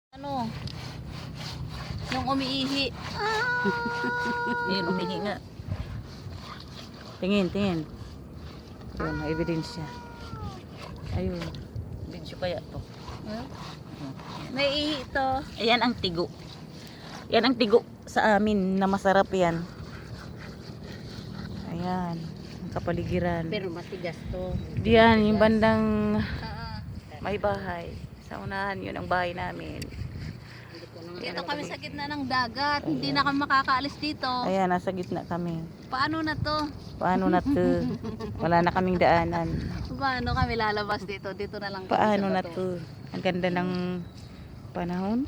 Ano? Nung umiihi. Ayun, umiihi nga. Tingin, tingin. Ayun, may ebidensya. Ayun. Video kaya to. May ihi to. Ayan ang tigo. Yan ang tigo sa amin na masarap yan. Ayan. Ang kapaligiran. Pero matigas to. Diyan, yung bandang may bahay. Sa unahan, yun ang bahay namin. Dito kami sa gitna ng dagat. Hindi na kami makakaalis dito. Ayan, nasa gitna kami. Paano na to? Paano na to? Wala na kaming daanan. Paano kami lalabas dito? Dito na lang kami Paano sa na bato. to? Ang ganda ng panahon.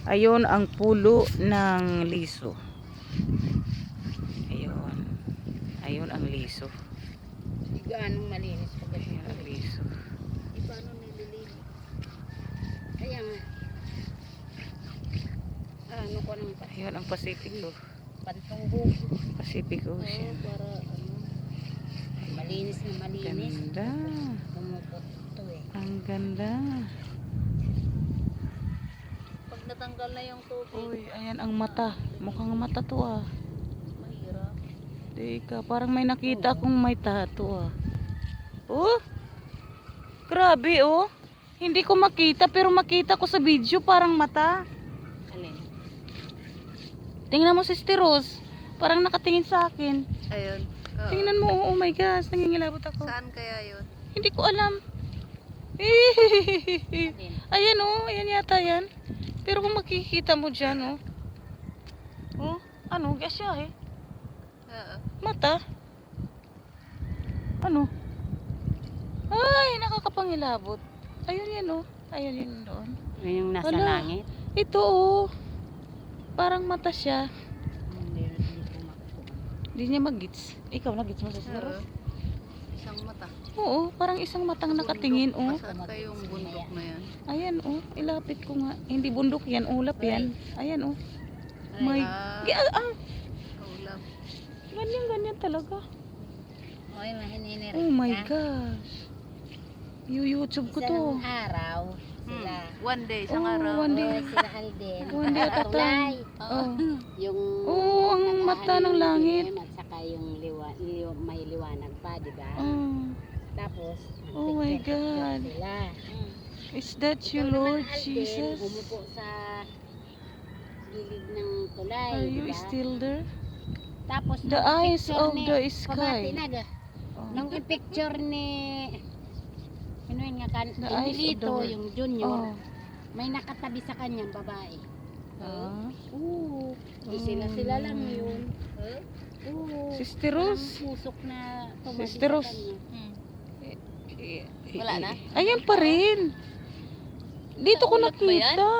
Ayun ang pulo ng liso. Ayun. Ayun ang liso. Hindi gaanong malinis pag Ayun ang liso. Di paano nililinis. Kaya nga. Ano ko ng Ayun ang Pacifico. pantunggo. Pacific Oo, Ocean. para malinis na malinis. Ganda. Pumupot to eh. Ang ganda. Pag natanggal na yung tubig, Uy, ayan ang mata. Mukhang mata to ah. mahirap. Teka, parang may nakita akong may tato ah. Oh! Grabe oh. Hindi ko makita pero makita ko sa video parang mata. Alin? Tingnan mo si Rose. Parang nakatingin sa akin. Ayun. Oo. Tingnan mo, oh my gosh, nangingilabot ako. Saan kaya yun? Hindi ko alam. Alin? Ayan oh, ayan yata yan. Pero kung makikita mo dyan oh. Oh, ano, gasya eh. Oo. Mata. Ano? Ay, nakakapangilabot. Ayun yan oh. Ayun yun doon. Yung nasa Wala. langit. Ito oh. Parang mata siya. Hindi pumakbo. Hindi niya mag-gits. Ikaw nag-gits mo sa Oo. Rose? Isang mata. Oo, parang isang matang nakatingin oh. Saan kayong bundok na yan? Ayan oh, ilapit ko nga. Hindi bundok yan, ulap yan. Ayan oh. May Ulap. ganyan talaga. Oy, mahininirin Oh my ka. gosh. YouTube ko to. Isang araw, sila. One day, isang Oh, araw. one day. Oh, sila Alden. One day at a time. Oh. Yung Oo, ang mata ng langit. At saka yung may liwanag pa, di ba? Oh. Tapos, Oh my picture God. sila. Is that you, Ikaw naman, Lord Alden, Jesus? umupo sa gilid ng tulay, Are di you ba? still there? Tapos, The nung eyes picture of ni- the Pabati sky. na ga. Oh. Nung i-picture ni ano yun nga kan, The eyes of the Emilito, world. yung junior, Oh. may nakatabi sa kanyang babae. Ah. Oo. Sila lang yun. Oo. Sister Parang Rose? pusok na tumabi Sister sa Rose. kanya. Wala na? Ayan pa rin. Dito Sa ko ulap ba yan? nakita.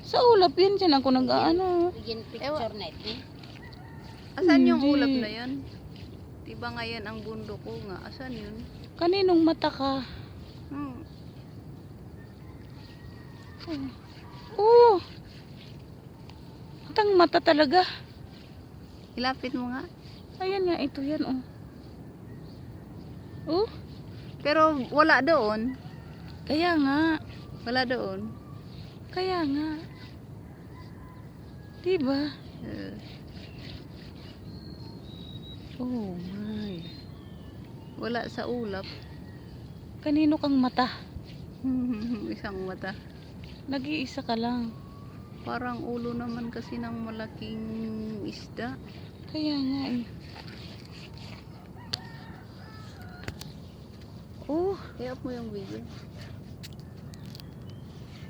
Sa ulap yan. Diyan ako nag-ano. Bigyan picture na ito. Asan yung Hindi. ulap na yun? Diba ngayon ang bundok ko nga? Asan yun? Kaninong mata ka? Hmm. Oh. Matang mata talaga. Ilapit mo nga. Ayan nga, ito yan oh. Oh, Pero wala doon. kaya nga. Wala doon. Kaya nga. Diba? Uh, Oh my. wala sa ulap. Kanino kang mata? Isang mata. Nag-iisa ka lang. Parang ulo naman kasi ng malaking isda. Kaya nga eh. Oh, Kaya mo yung video.